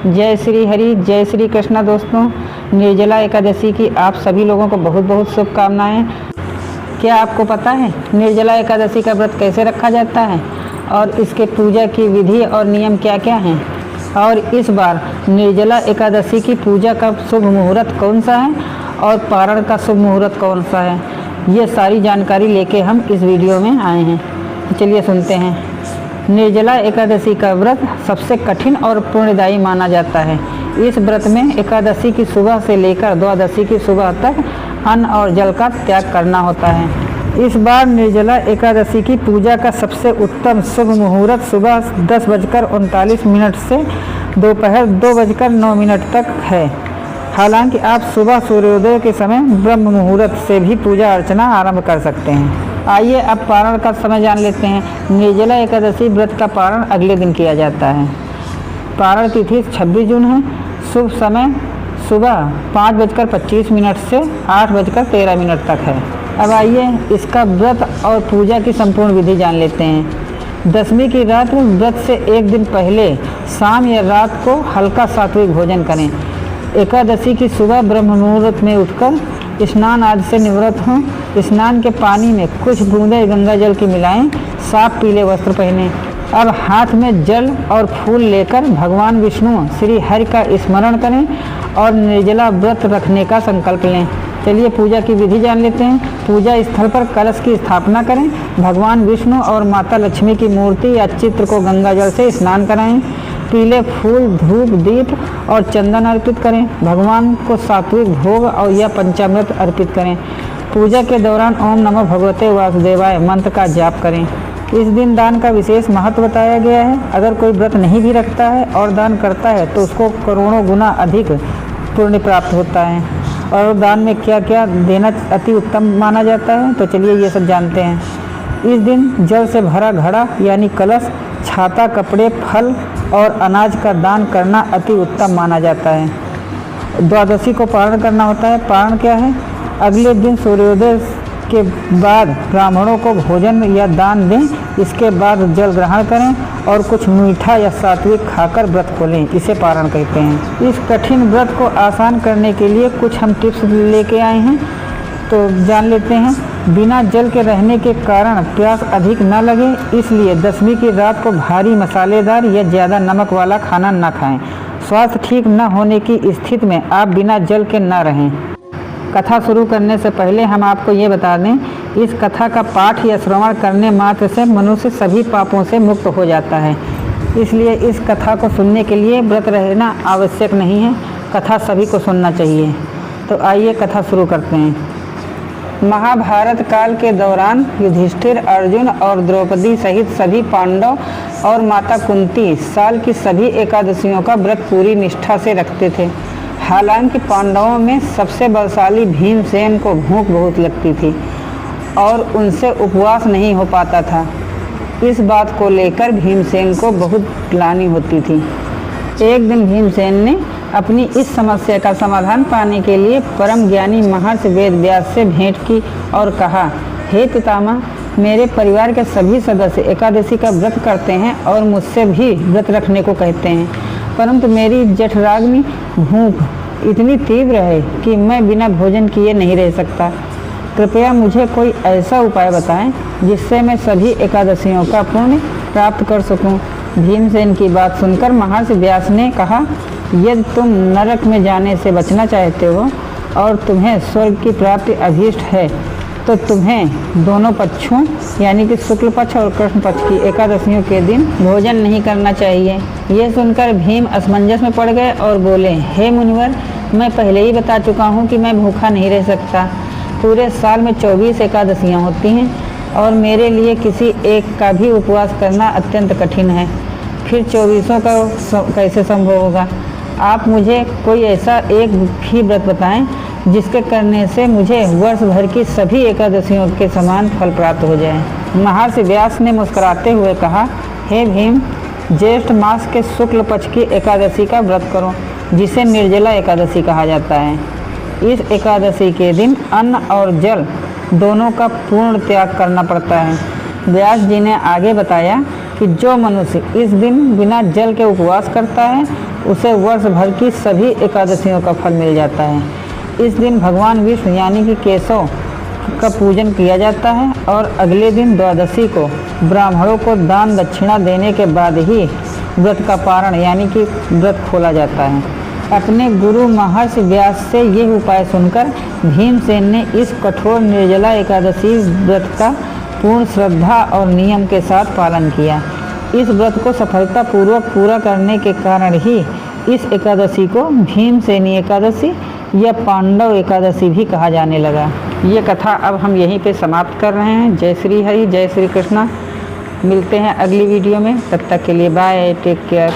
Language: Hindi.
जय श्री हरि, जय श्री कृष्ण। दोस्तों, निर्जला एकादशी की आप सभी लोगों को बहुत बहुत शुभकामनाएं। क्या आपको पता है निर्जला एकादशी का व्रत कैसे रखा जाता है और इसके पूजा की विधि और नियम क्या क्या हैं? और इस बार निर्जला एकादशी की पूजा का शुभ मुहूर्त कौन सा है और पारण का शुभ मुहूर्त कौन सा है, ये सारी जानकारी लेके हम इस वीडियो में आए हैं। तो चलिए सुनते हैं। निर्जला एकादशी का व्रत सबसे कठिन और पुण्यदायी माना जाता है। इस व्रत में एकादशी की सुबह से लेकर द्वादशी की सुबह तक अन्न और जल का त्याग करना होता है। इस बार निर्जला एकादशी की पूजा का सबसे उत्तम शुभ मुहूर्त सुबह 10:39 से दोपहर 2:09 तक है। हालांकि आप सुबह सूर्योदय के समय ब्रह्म मुहूर्त से भी पूजा अर्चना आरंभ कर सकते हैं। आइए अब पारण का समय जान लेते हैं। निर्जला एकादशी व्रत का पारण अगले दिन किया जाता है। पारण तिथि 26 जून है। शुभ समय सुबह 5:25 से 8:13 तक है। अब आइए इसका व्रत और पूजा की संपूर्ण विधि जान लेते हैं। दशमी की रात व्रत से एक दिन पहले शाम या रात को हल्का सात्विक भोजन करें। एकादशी की सुबह ब्रह्म मुहूर्त में उठकर स्नान आदि से निवृत्त हों। स्नान के पानी में कुछ बूंदें गंगा जल की मिलाएं। साफ पीले वस्त्र पहनें। अब हाथ में जल और फूल लेकर भगवान विष्णु श्री हरि का स्मरण करें और निर्जला व्रत रखने का संकल्प लें। चलिए पूजा की विधि जान लेते हैं। पूजा स्थल पर कलश की स्थापना करें। भगवान विष्णु और माता लक्ष्मी की मूर्ति या चित्र को गंगा जल से स्नान कराएं। पीले फूल, धूप, दीप और चंदन अर्पित करें। भगवान को सात्विक भोग और या पंचामृत अर्पित करें। पूजा के दौरान ओम नमो भगवते वासुदेवाय मंत्र का जाप करें। इस दिन दान का विशेष महत्व बताया गया है। अगर कोई व्रत नहीं भी रखता है और दान करता है तो उसको करोड़ों गुना अधिक पुण्य प्राप्त होता है। और दान में क्या क्या देना अति उत्तम माना जाता है, तो चलिए ये सब जानते हैं। इस दिन जल से भरा घड़ा यानी कलश, छाता, कपड़े, फल और अनाज का दान करना अति उत्तम माना जाता है। द्वादशी को पारण करना होता है। पारण क्या है? अगले दिन सूर्योदय के बाद ब्राह्मणों को भोजन या दान दें। इसके बाद जल ग्रहण करें और कुछ मीठा या सात्विक खाकर व्रत खोलें। इसे पारण कहते हैं। इस कठिन व्रत को आसान करने के लिए कुछ हम टिप्स लेके आए हैं, तो जान लेते हैं। बिना जल के रहने के कारण प्यास अधिक न लगे, इसलिए दशमी की रात को भारी मसालेदार या ज़्यादा नमक वाला खाना न खाएं। स्वास्थ्य ठीक न होने की स्थिति में आप बिना जल के न रहें। कथा शुरू करने से पहले हम आपको ये बता दें, इस कथा का पाठ या श्रवण करने मात्र से मनुष्य सभी पापों से मुक्त हो जाता है। इसलिए इस कथा को सुनने के लिए व्रत रहना आवश्यक नहीं है। कथा सभी को सुनना चाहिए। तो आइए कथा शुरू करते हैं। महाभारत काल के दौरान युधिष्ठिर, अर्जुन और द्रौपदी सहित सभी पांडव और माता कुंती साल की सभी एकादशियों का व्रत पूरी निष्ठा से रखते थे। हालांकि पांडवों में सबसे बलशाली भीमसेन को भूख बहुत लगती थी और उनसे उपवास नहीं हो पाता था। इस बात को लेकर भीमसेन को बहुत ग्लानि होती थी। एक दिन भीमसेन ने अपनी इस समस्या का समाधान पाने के लिए परम ज्ञानी महर्षि वेदव्यास से भेंट की और कहा, हे पितामह, मेरे परिवार के सभी सदस्य एकादशी का व्रत करते हैं और मुझसे भी व्रत रखने को कहते हैं, परंतु मेरी जठराग्नि भूख इतनी तीव्र है कि मैं बिना भोजन किए नहीं रह सकता। कृपया मुझे कोई ऐसा उपाय बताएं जिससे मैं सभी एकादशियों का पुण्य प्राप्त कर सकूं। भीमसेन की बात सुनकर महर्षि व्यास ने कहा, यदि तुम नरक में जाने से बचना चाहते हो और तुम्हें स्वर्ग की प्राप्ति अभीष्ट है तो तुम्हें दोनों पक्षों यानी कि शुक्ल पक्ष और कृष्ण पक्ष की एकादशियों के दिन भोजन नहीं करना चाहिए। ये सुनकर भीम असमंजस में पड़ गए और बोले, हे मुनिवर, मैं पहले ही बता चुका हूँ कि मैं भूखा नहीं रह सकता। पूरे साल में 24 एकादशियाँ होती हैं और मेरे लिए किसी एक का भी उपवास करना अत्यंत कठिन है। फिर 24 का कैसे संभव होगा? आप मुझे कोई ऐसा एक ही व्रत बताएं जिसके करने से मुझे वर्ष भर की सभी एकादशियों के समान फल प्राप्त हो जाए। महर्षि व्यास ने मुस्कुराते हुए कहा, हे भीम, ज्येष्ठ मास के शुक्ल पक्ष की एकादशी का व्रत करो, जिसे निर्जला एकादशी कहा जाता है। इस एकादशी के दिन अन्न और जल दोनों का पूर्ण त्याग करना पड़ता है। व्यास जी ने आगे बताया कि कि जो मनुष्य इस दिन बिना जल के उपवास करता है उसे वर्ष भर की सभी एकादशियों का फल मिल जाता है। इस दिन भगवान विष्णु यानी कि केशव का पूजन किया जाता है और अगले दिन द्वादशी को ब्राह्मणों को दान दक्षिणा देने के बाद ही व्रत का पारण यानी कि व्रत खोला जाता है। अपने गुरु महर्षि व्यास से यह उपाय सुनकर भीमसेन ने इस कठोर निर्जला एकादशी व्रत का पूर्ण श्रद्धा और नियम के साथ पालन किया। इस व्रत को सफलतापूर्वक पूरा करने के कारण ही इस एकादशी को भीमसेनी एकादशी या पांडव एकादशी भी कहा जाने लगा। ये कथा अब हम यहीं पे समाप्त कर रहे हैं। जय श्री हरि, जय श्री कृष्णा। मिलते हैं अगली वीडियो में, तब तक के लिए बाय, टेक केयर।